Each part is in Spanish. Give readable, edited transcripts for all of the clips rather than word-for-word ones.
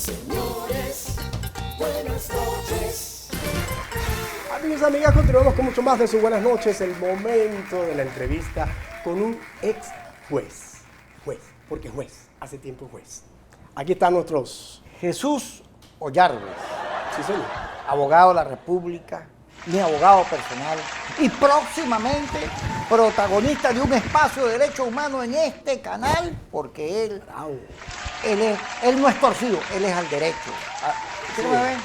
Señores, buenas noches. Amigos y amigas, continuamos con mucho más de sus buenas noches. El momento de la entrevista con un ex juez. Porque juez, hace tiempo juez. Aquí están nuestros... Jesús Ollarves, Sí, señor. abogado de la República, mi abogado personal y próximamente protagonista de un espacio de derechos humanos en este canal, porque él no es torcido, él es al derecho. ¿Usted no me ven?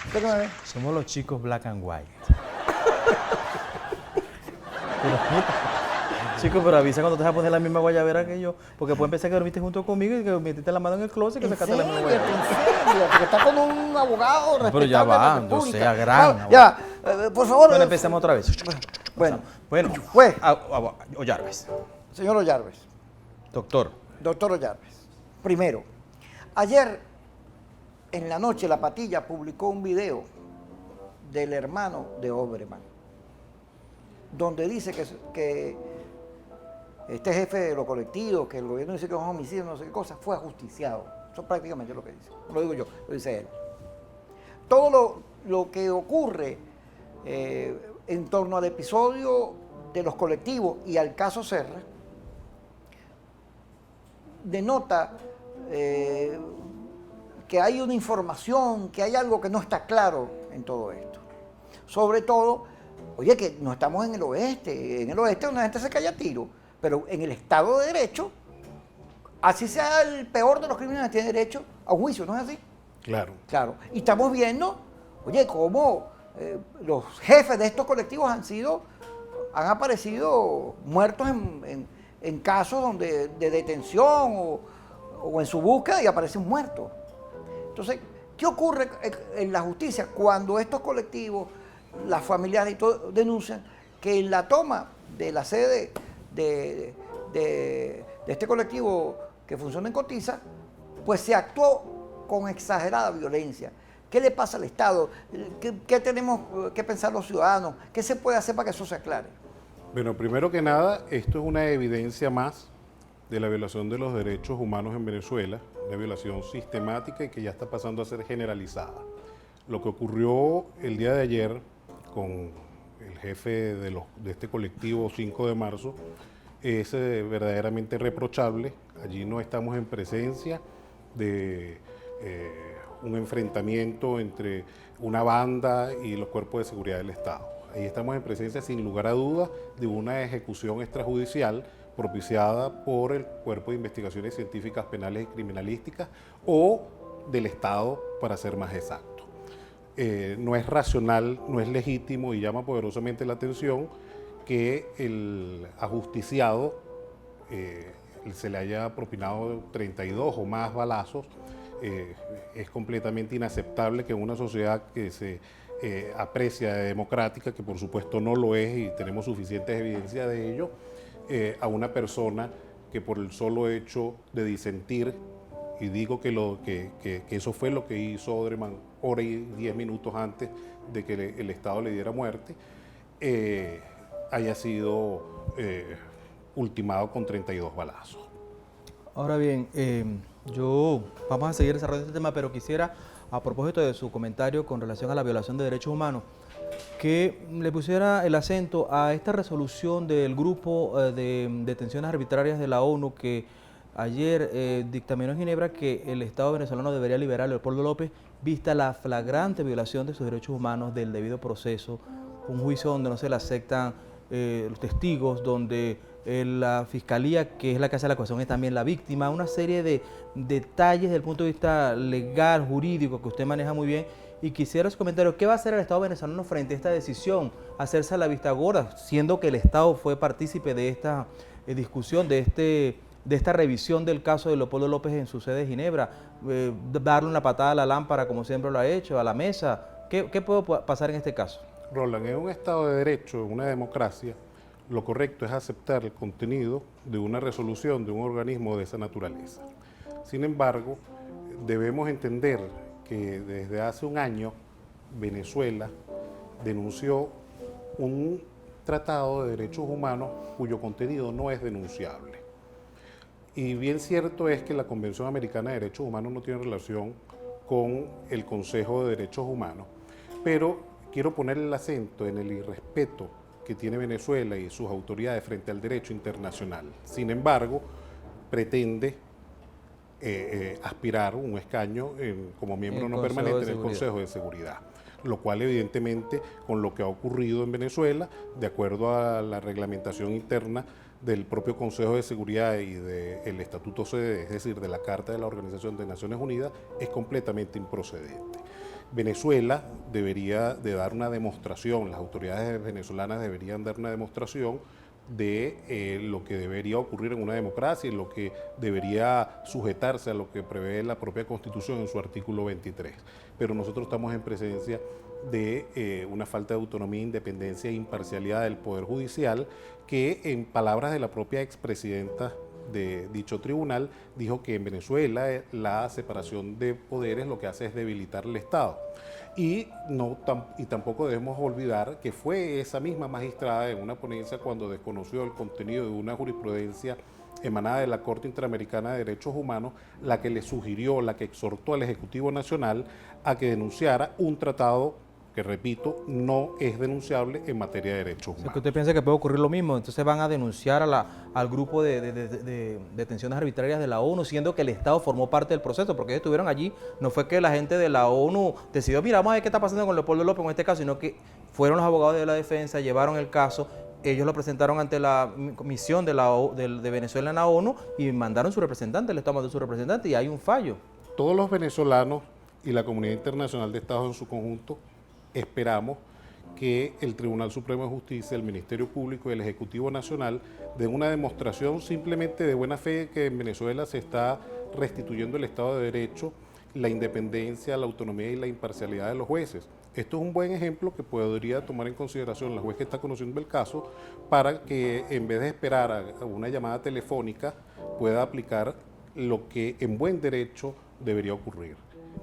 ¿Usted no me ven? Somos los chicos black and white. Chicos, pero avisa cuando te vas a poner la misma guayabera que yo, porque pueden pensar que dormiste junto conmigo y que metiste la mano en el closet y que sacaste la misma guayabera. En serio, porque está con un abogado respetable. Pero ya va, de la yo República. sea gran Claro, ya, por favor. Bueno, empecemos otra vez. Bueno, Juez. Ollarves. Señor Ollarves, Doctor. doctor Ollarves, primero, ayer en la noche La Patilla publicó un video del hermano de Obreman, donde dice que este jefe de los colectivos, que el gobierno dice que es un homicidio, no sé qué cosa, fue ajusticiado. Eso es prácticamente lo que dice. No lo digo yo, lo dice él. Todo lo que ocurre en torno al episodio de los colectivos y al caso Serra denota que hay una información, que hay algo que no está claro en todo esto. Sobre todo, oye, que no estamos en el oeste. En el oeste una gente se cae a tiro, pero en el Estado de Derecho, así sea el peor de los criminales, tiene derecho a un juicio, ¿no es así? Claro. Claro. Y estamos viendo, oye, cómo los jefes de estos colectivos han aparecido muertos en casos de detención o en su búsqueda y aparecen muertos. Entonces, ¿qué ocurre en la justicia cuando estos colectivos, las familiares y todo, denuncian que en la toma de la sede de este colectivo que funciona en Cotiza, pues se actuó con exagerada violencia? ¿Qué le pasa al Estado? ¿Qué tenemos que pensar los ciudadanos? ¿Qué se puede hacer para que eso se aclare? Bueno, primero que nada, esto es una evidencia más de la violación de los derechos humanos en Venezuela, una violación sistemática y que ya está pasando a ser generalizada. Lo que ocurrió el día de ayer con el jefe de este colectivo 5 de marzo es verdaderamente reprochable. Allí no estamos en presencia de un enfrentamiento entre una banda y los cuerpos de seguridad del Estado. Ahí estamos en presencia, sin lugar a dudas, de una ejecución extrajudicial propiciada por el Cuerpo de Investigaciones Científicas Penales y Criminalísticas o del Estado, para ser más exacto. No es racional, no es legítimo y llama poderosamente la atención que el ajusticiado se le haya propinado 32 o más balazos. Es completamente inaceptable que en una sociedad que se aprecia de democrática, que por supuesto no lo es y tenemos suficientes evidencias de ello, a una persona que por el solo hecho de disentir, y digo que eso fue lo que hizo Obreman hora y 10 minutos antes de que el Estado le diera muerte, haya sido ultimado con 32 balazos. Ahora bien, vamos a seguir desarrollando este tema, pero quisiera, a propósito de su comentario con relación a la violación de derechos humanos, que le pusiera el acento a esta resolución del grupo de detenciones arbitrarias de la ONU que ayer dictaminó en Ginebra que el Estado venezolano debería liberar a Leopoldo López vista la flagrante violación de sus derechos humanos, del debido proceso, un juicio donde no se le aceptan los testigos, donde la fiscalía, que es la que hace la acusación, es también la víctima, una serie de detalles desde el punto de vista legal, jurídico, que usted maneja muy bien. Y quisiera su comentario, ¿qué va a hacer el Estado venezolano frente a esta decisión? Hacerse a la vista gorda, siendo que el Estado fue partícipe de esta discusión, de esta revisión del caso de Leopoldo López en su sede de Ginebra, darle una patada a la lámpara como siempre lo ha hecho, a la mesa. ¿Qué puede pasar en este caso? Roland, en un Estado de Derecho, en una democracia, lo correcto es aceptar el contenido de una resolución de un organismo de esa naturaleza. Sin embargo, debemos entender que desde hace un año Venezuela denunció un tratado de derechos humanos cuyo contenido no es denunciable. Y bien cierto es que la Convención Americana de Derechos Humanos no tiene relación con el Consejo de Derechos Humanos, pero quiero poner el acento en el irrespeto que tiene Venezuela y sus autoridades frente al derecho internacional. Sin embargo, pretende aspirar un escaño como miembro no permanente en el Consejo de Seguridad, lo cual evidentemente con lo que ha ocurrido en Venezuela, de acuerdo a la reglamentación interna del propio Consejo de Seguridad y del Estatuto CD, es decir, de la Carta de la Organización de Naciones Unidas, es completamente improcedente. Venezuela debería de dar una demostración, las autoridades venezolanas deberían dar una demostración de lo que debería ocurrir en una democracia y lo que debería sujetarse a lo que prevé la propia Constitución en su artículo 23. Pero nosotros estamos en presencia de una falta de autonomía, independencia e imparcialidad del Poder Judicial, que en palabras de la propia expresidenta de dicho tribunal, dijo que en Venezuela la separación de poderes lo que hace es debilitar el Estado. Y tampoco debemos olvidar que fue esa misma magistrada en una ponencia cuando desconoció el contenido de una jurisprudencia emanada de la Corte Interamericana de Derechos Humanos, la que le sugirió, la que exhortó al Ejecutivo Nacional a que denunciara un tratado que, repito, no es denunciable en materia de derechos humanos. O sea, que usted piensa que puede ocurrir lo mismo, entonces van a denunciar al grupo de detenciones arbitrarias de la ONU, siendo que el Estado formó parte del proceso, porque ellos estuvieron allí, no fue que la gente de la ONU decidió, mira, vamos a ver qué está pasando con Leopoldo López en este caso, sino que fueron los abogados de la defensa, llevaron el caso, ellos lo presentaron ante la comisión de Venezuela en la ONU y mandaron su representante, el Estado mandó su representante y hay un fallo. Todos los venezolanos y la comunidad internacional de Estados en su conjunto esperamos que el Tribunal Supremo de Justicia, el Ministerio Público y el Ejecutivo Nacional den una demostración simplemente de buena fe que en Venezuela se está restituyendo el Estado de Derecho, la independencia, la autonomía y la imparcialidad de los jueces. Esto es un buen ejemplo que podría tomar en consideración la juez que está conociendo el caso para que en vez de esperar a una llamada telefónica pueda aplicar lo que en buen derecho debería ocurrir,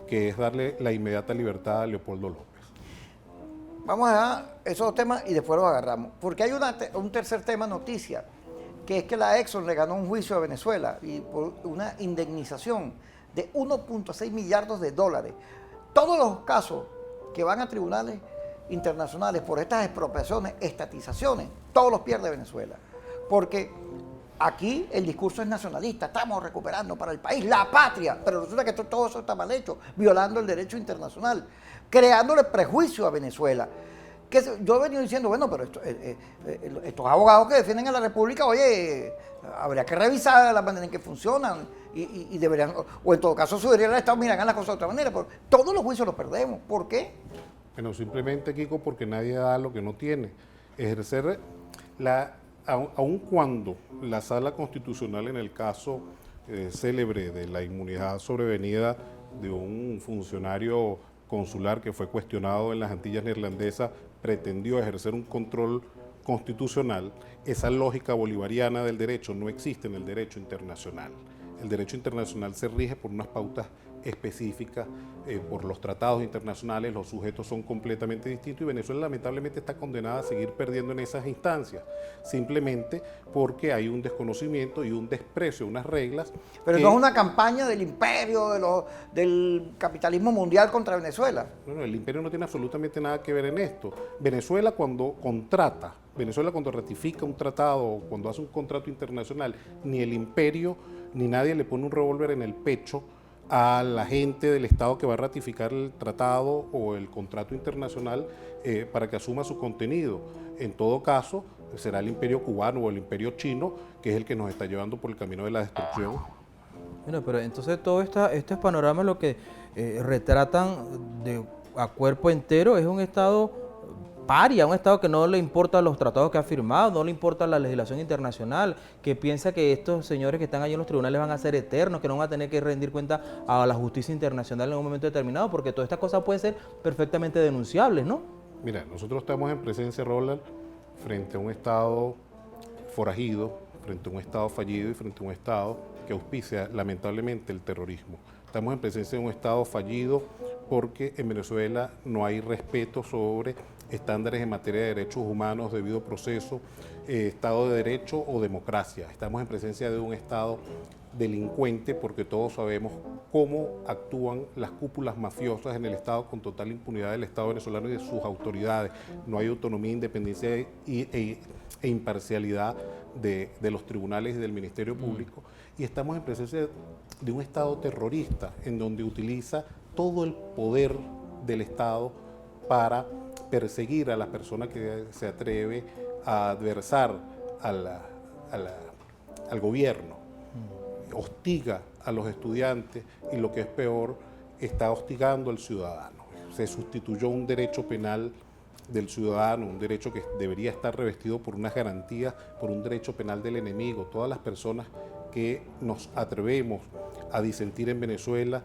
que es darle la inmediata libertad a Leopoldo López. Vamos a dejar esos dos temas y después los agarramos. Porque hay un tercer tema noticia, que es que la Exxon le ganó un juicio a Venezuela y por una indemnización de 1.6 millardos de dólares. Todos los casos que van a tribunales internacionales por estas expropiaciones, estatizaciones, todos los pierde Venezuela. Porque aquí el discurso es nacionalista, estamos recuperando para el país la patria, pero resulta que todo eso está mal hecho, violando el derecho internacional, creándole prejuicio a Venezuela. Yo he venido diciendo, bueno, pero estos abogados que defienden a la República, oye, habría que revisar la manera en que funcionan y deberían, o en todo caso sugerir al Estado, mira, hagan las cosas de otra manera, pero todos los juicios los perdemos. ¿Por qué? Bueno, simplemente, Kiko, porque nadie da lo que no tiene. Ejercer aun cuando la Sala Constitucional en el caso célebre de la inmunidad sobrevenida de un funcionario consular que fue cuestionado en las Antillas Neerlandesas, pretendió ejercer un control constitucional, esa lógica bolivariana del derecho no existe en el derecho internacional. El derecho internacional se rige por unas pautas específicas, por los tratados internacionales, los sujetos son completamente distintos y Venezuela lamentablemente está condenada a seguir perdiendo en esas instancias, simplemente porque hay un desconocimiento y un desprecio, unas reglas. Pero no es una campaña del imperio, del capitalismo mundial contra Venezuela. No, el imperio no tiene absolutamente nada que ver en esto. Venezuela cuando ratifica un tratado, cuando hace un contrato internacional, ni el imperio ni nadie le pone un revólver en el pecho a la gente del Estado que va a ratificar el tratado o el contrato internacional para que asuma su contenido. En todo caso, será el imperio cubano o el imperio chino que es el que nos está llevando por el camino de la destrucción. Bueno, pero entonces todo estos panoramas lo que retratan a cuerpo entero es un Estado paria, un Estado que no le importan los tratados que ha firmado, no le importa la legislación internacional, que piensa que estos señores que están allí en los tribunales van a ser eternos, que no van a tener que rendir cuenta a la justicia internacional en un momento determinado, porque todas estas cosas pueden ser perfectamente denunciables, ¿no? Mira, nosotros estamos en presencia, Roland, frente a un Estado forajido, frente a un Estado fallido y frente a un Estado que auspicia lamentablemente el terrorismo. Estamos en presencia de un Estado fallido porque en Venezuela no hay respeto sobre estándares en materia de derechos humanos, debido proceso, Estado de Derecho o democracia. Estamos en presencia de un Estado delincuente, porque todos sabemos cómo actúan las cúpulas mafiosas en el Estado con total impunidad del Estado venezolano y de sus autoridades. No hay autonomía, independencia e imparcialidad de los tribunales y del Ministerio Público. Y estamos en presencia de un Estado terrorista en donde utiliza todo el poder del Estado para perseguir a la persona que se atreve a adversar al gobierno. Hostiga a los estudiantes y, lo que es peor, está hostigando al ciudadano. Se sustituyó un derecho penal del ciudadano, un derecho que debería estar revestido por unas garantías, por un derecho penal del enemigo. Todas las personas que nos atrevemos a disentir en Venezuela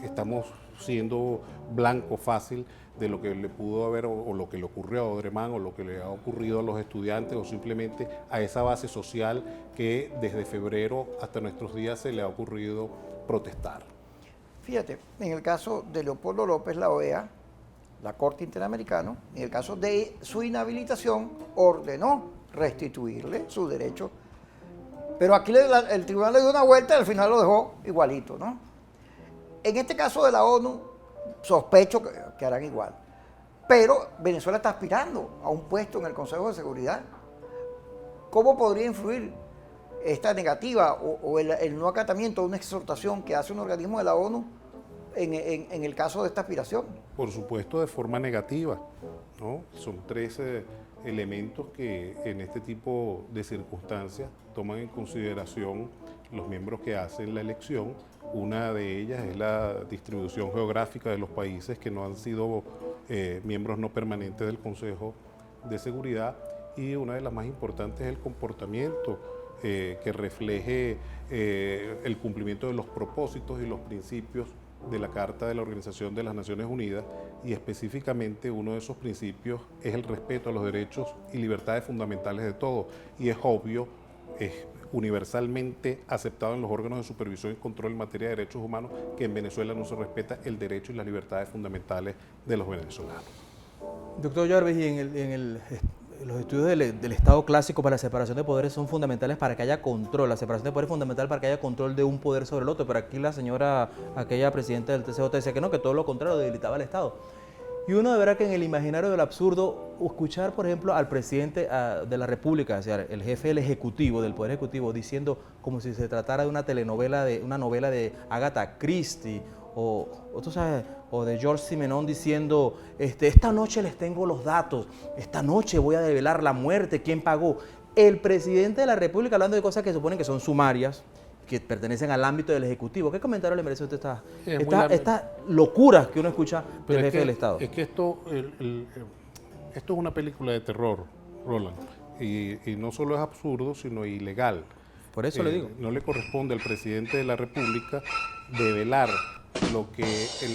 estamos siendo blanco fácil de lo que le pudo haber o lo que le ocurrió a Odremán o lo que le ha ocurrido a los estudiantes o simplemente a esa base social que desde febrero hasta nuestros días se le ha ocurrido protestar. Fíjate, en el caso de Leopoldo López, la OEA, la Corte Interamericana, en el caso de su inhabilitación, ordenó restituirle su derecho. Pero aquí el tribunal le dio una vuelta y al final lo dejó igualito, ¿no? En este caso de la ONU, sospecho que harán igual. Pero Venezuela está aspirando a un puesto en el Consejo de Seguridad. ¿Cómo podría influir esta negativa o el no acatamiento de una exhortación que hace un organismo de la ONU en el caso de esta aspiración? Por supuesto, de forma negativa, ¿no? Son 13 elementos que en este tipo de circunstancias toman en consideración los miembros que hacen la elección. Una de ellas es la distribución geográfica de los países que no han sido miembros no permanentes del Consejo de Seguridad, y una de las más importantes es el comportamiento que refleje el cumplimiento de los propósitos y los principios de la Carta de la Organización de las Naciones Unidas, y específicamente uno de esos principios es el respeto a los derechos y libertades fundamentales de todos, y es obvio, es universalmente aceptado en los órganos de supervisión y control en materia de derechos humanos que en Venezuela no se respeta el derecho y las libertades fundamentales de los venezolanos. Doctor Jarvis, y los estudios del Estado clásico para la separación de poderes son fundamentales para que haya control. La separación de poderes es fundamental para que haya control de un poder sobre el otro, pero aquí la señora, aquella presidenta del TCJ, decía que no, que todo lo contrario, debilitaba al Estado. Y uno de verdad que en el imaginario del absurdo, escuchar, por ejemplo, al presidente de la República, o sea, el jefe del Ejecutivo, del Poder Ejecutivo, diciendo como si se tratara de una telenovela, una novela de Agatha Christie, o tú sabes, o de George Simenon diciendo, esta noche les tengo los datos, esta noche voy a develar la muerte, quién pagó. El presidente de la República hablando de cosas que suponen que son sumarias, que pertenecen al ámbito del Ejecutivo. ¿Qué comentario le merece a usted estas locuras que uno escucha del jefe del Estado? Es que esto es una película de terror, Roland, y no solo es absurdo, sino ilegal. Por eso le digo. No le corresponde al presidente de la República develar lo que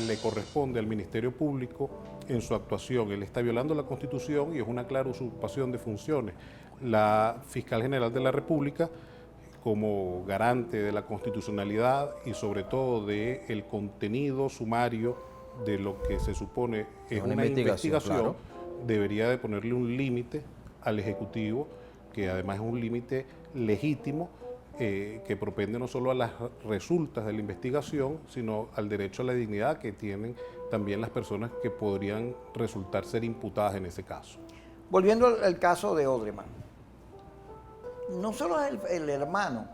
le corresponde al Ministerio Público en su actuación. Él está violando la Constitución y es una clara usurpación de funciones. La Fiscal General de la República, como garante de la constitucionalidad y sobre todo del contenido sumario de lo que se supone es una investigación, claro, debería de ponerle un límite al Ejecutivo, que además es un límite legítimo, que propende no solo a las resultas de la investigación, sino al derecho a la dignidad que tienen también las personas que podrían resultar ser imputadas en ese caso. Volviendo al caso de Odremán, no solo es el hermano,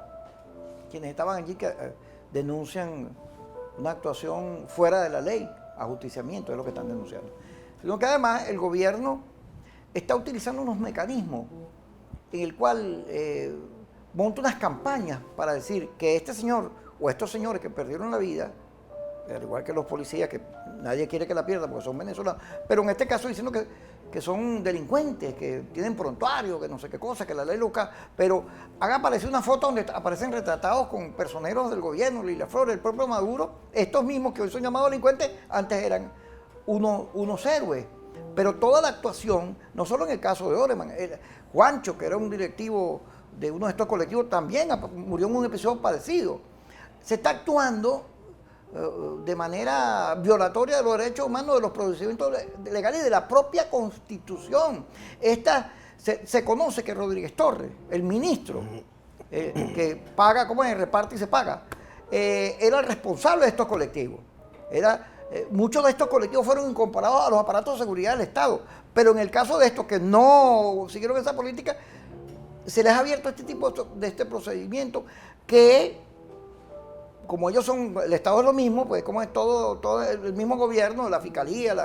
quienes estaban allí que denuncian una actuación fuera de la ley, ajusticiamiento es lo que están denunciando, sino que además el gobierno está utilizando unos mecanismos en el cual monta unas campañas para decir que este señor o estos señores que perdieron la vida, al igual que los policías, que nadie quiere que la pierdan porque son venezolanos, pero en este caso diciendo que son delincuentes, que tienen prontuario, que no sé qué cosa, que la ley loca, pero haga aparecer una foto donde aparecen retratados con personeros del gobierno, Lilia Flores, el propio Maduro, estos mismos que hoy son llamados delincuentes, antes eran unos héroes. Pero toda la actuación, no solo en el caso de Odremán, Juancho, que era un directivo de uno de estos colectivos, también murió en un episodio parecido. Se está actuando de manera violatoria de los derechos humanos, de los procedimientos legales y de la propia Constitución. Se conoce que Rodríguez Torres, el ministro, que paga, ¿cómo es? Reparte y se paga, era el responsable de estos colectivos. Muchos de estos colectivos fueron incorporados a los aparatos de seguridad del Estado, pero en el caso de estos que no siguieron esa política, se les ha abierto este tipo de este procedimiento que, como ellos son, el Estado es lo mismo, pues como es todo el mismo gobierno, la fiscalía,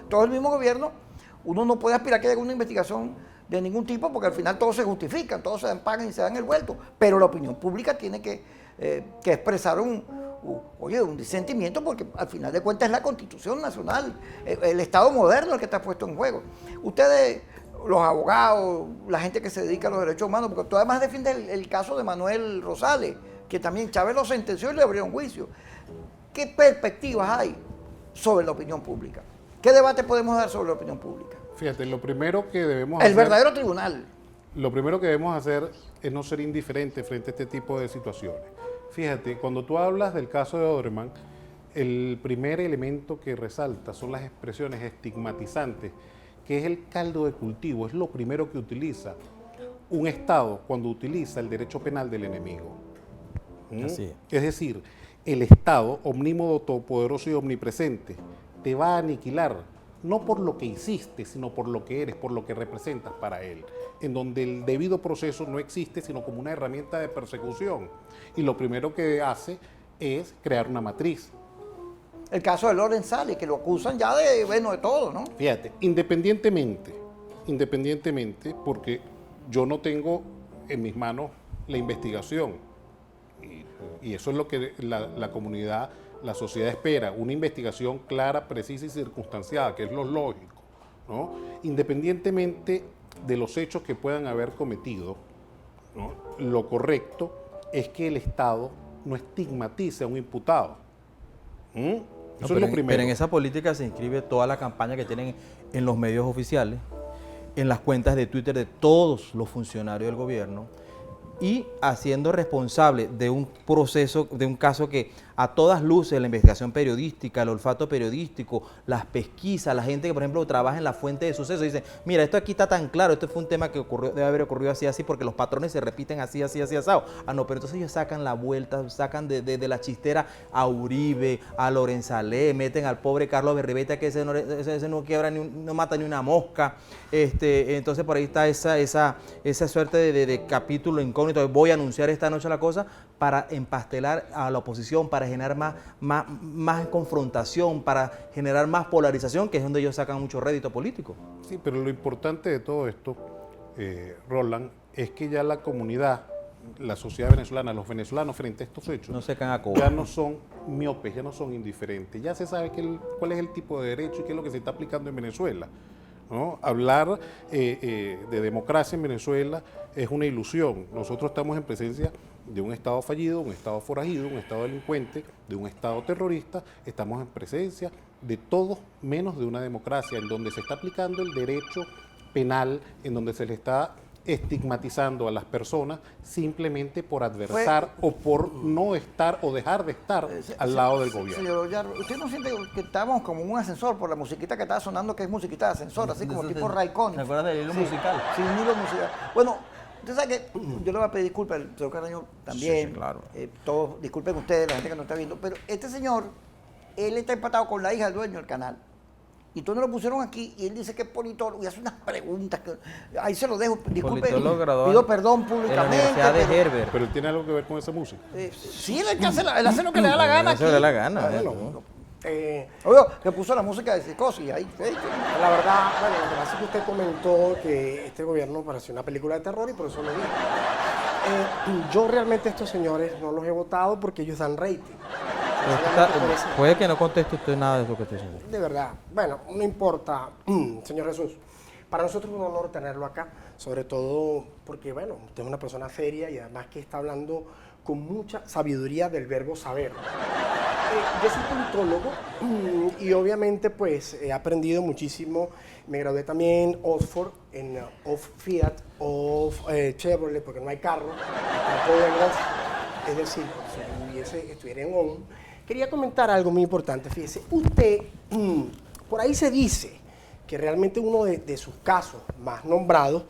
todo el mismo gobierno, uno no puede aspirar a que haya una investigación de ningún tipo porque al final todos se justifican, todos se pagan y se dan el vuelto, pero la opinión pública tiene que expresar un disentimiento porque al final de cuentas es la Constitución Nacional, el Estado moderno el que está puesto en juego. Ustedes, los abogados, la gente que se dedica a los derechos humanos, porque tú además defiendes el caso de Manuel Rosales, que también Chávez lo sentenció y le abrió un juicio. ¿Qué perspectivas hay sobre la opinión pública? ¿Qué debate podemos dar sobre la opinión pública? Fíjate, lo primero que debemos El verdadero tribunal. Lo primero que debemos hacer es no ser indiferentes frente a este tipo de situaciones. Fíjate, cuando tú hablas del caso de Oderman, el primer elemento que resalta son las expresiones estigmatizantes, que es el caldo de cultivo, es lo primero que utiliza un Estado cuando utiliza el derecho penal del enemigo. Así es. Es decir, el Estado, omnímodo, todopoderoso y omnipresente, te va a aniquilar, no por lo que hiciste, sino por lo que eres, por lo que representas para él, en donde el debido proceso no existe, sino como una herramienta de persecución. Y lo primero que hace es crear una matriz. El caso de Loren Sales, que lo acusan ya de todo, ¿no? Fíjate, independientemente, porque yo no tengo en mis manos la investigación, y eso es lo que la comunidad, la sociedad espera, una investigación clara, precisa y circunstanciada, que es lo lógico, ¿no? Independientemente de los hechos que puedan haber cometido, ¿no? Lo correcto es que el Estado no estigmatice a un imputado. Eso es lo primero. Pero en esa política se inscribe toda la campaña que tienen en los medios oficiales, en las cuentas de Twitter de todos los funcionarios del gobierno, y haciendo responsable de un proceso, de un caso que a todas luces, la investigación periodística, el olfato periodístico, las pesquisas, la gente que, por ejemplo, trabaja en la fuente de sucesos, dice, mira, esto aquí está tan claro, esto fue un tema que ocurrió, debe haber ocurrido así, porque los patrones se repiten así, asado. Ah, no, pero entonces ellos sacan la vuelta, sacan de la chistera a Uribe, a Lorenzalé, meten al pobre Carlos Berribeta, que ese no quiebra, no mata ni una mosca. Entonces por ahí está esa suerte de capítulo incógnito, voy a anunciar esta noche la cosa, para empastelar a la oposición, para generar más confrontación, para generar más polarización, que es donde ellos sacan mucho rédito político. Sí, pero lo importante de todo esto, Roland, es que ya la comunidad, la sociedad venezolana, los venezolanos frente a estos hechos, no se caen a ya cobrar. no son miopes, ya no son indiferentes, ya se sabe cuál es el tipo de derecho y qué es lo que se está aplicando en Venezuela, ¿no? Hablar de democracia en Venezuela es una ilusión. Nosotros estamos en presencia de un Estado fallido, un Estado forajido, un Estado delincuente, de un Estado terrorista. Estamos en presencia de todo menos de una democracia, en donde se está aplicando el derecho penal, en donde se le está estigmatizando a las personas simplemente por adversar o por no estar o dejar de estar al lado del gobierno. Señor Ollar, ¿usted no siente que estamos como en un ascensor por la musiquita que estaba sonando, que es musiquita de ascensor, así como tipo Raycon? ¿Te acuerdas del hilo musical? Sí, un hilo musical. Bueno, usted sabe que yo le voy a pedir disculpas al señor Caraño también. Sí, claro. Todos, disculpen ustedes, la gente que nos está viendo, pero este señor, él está empatado con la hija del dueño del canal. Y entonces lo pusieron aquí y él dice que es politólogo y hace unas preguntas que ahí se lo dejo, disculpe, Politólogo graduado pido perdón en la públicamente. Universidad de pero, Herbert. Pero él tiene algo que ver con esa música. sí, él hace lo que le da la gana. Eso le da la gana. Obvio, que puso la música de Psicosis ahí. La verdad, bueno, lo que pasa es que usted comentó que este gobierno parecía una película de terror y por eso lo dijo. Yo realmente a estos señores no los he votado porque ellos dan rating. Puede que no conteste usted nada de lo que estoy diciendo. De verdad. Bueno, no importa, señor Jesús. Para nosotros es un honor tenerlo acá, sobre todo porque, bueno, usted es una persona seria y además que está hablando con mucha sabiduría del verbo saber. Yo soy politólogo y obviamente pues he aprendido muchísimo. Me gradué también Oxford, en Fiat, Chevrolet, porque no hay carro. Es decir, si estuviera en ON. Quería comentar algo muy importante. Fíjese, usted, por ahí se dice que realmente uno de sus casos más nombrados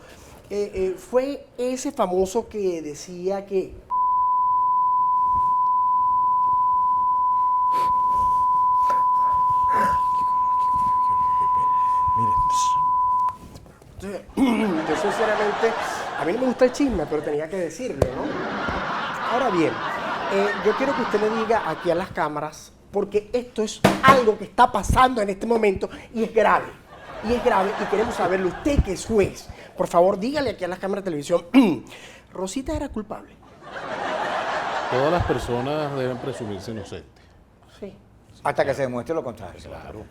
fue ese famoso que decía que... Yo sinceramente, a mí no me gusta el chisme, pero tenía que decirlo, ¿no? Ahora bien, yo quiero que usted le diga aquí a las cámaras, porque esto es algo que está pasando en este momento y es grave. Y es grave y queremos saberlo. Usted que es juez, por favor, dígale aquí a las cámaras de televisión, Rosita era culpable. Todas las personas deben presumirse inocentes. Sí. Hasta que se demuestre lo contrario. Claro.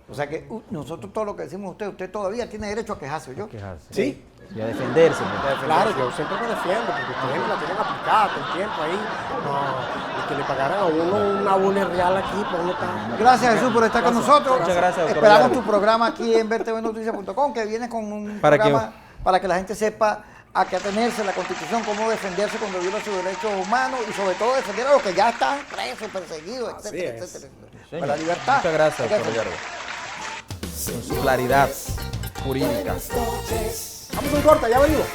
O sea que nosotros todo lo que decimos usted todavía tiene derecho a quejarse, ¿yo? Sí. Y a defenderse. pues. Claro, yo siempre me defiendo, porque ustedes me la tienen aplicada todo el tiempo ahí. No, y que le pagaran a uno una bule real aquí, pues uno está... Gracias, Jesús, por estar con nosotros. Muchas gracias, doctor Esperamos Villalba. tu programa aquí en vertvnoticias.com, que viene con un Para que- programa para que la gente sepa a qué atenerse la Constitución, cómo defenderse cuando viola sus derechos humanos y sobre todo defender a los que ya están presos, perseguidos, Así etcétera, es. etcétera. Señor, Para la libertad. Muchas gracias, hay que doctor defender. Villalba. Con su claridad jurídica. Vamos a un corte, ya venimos.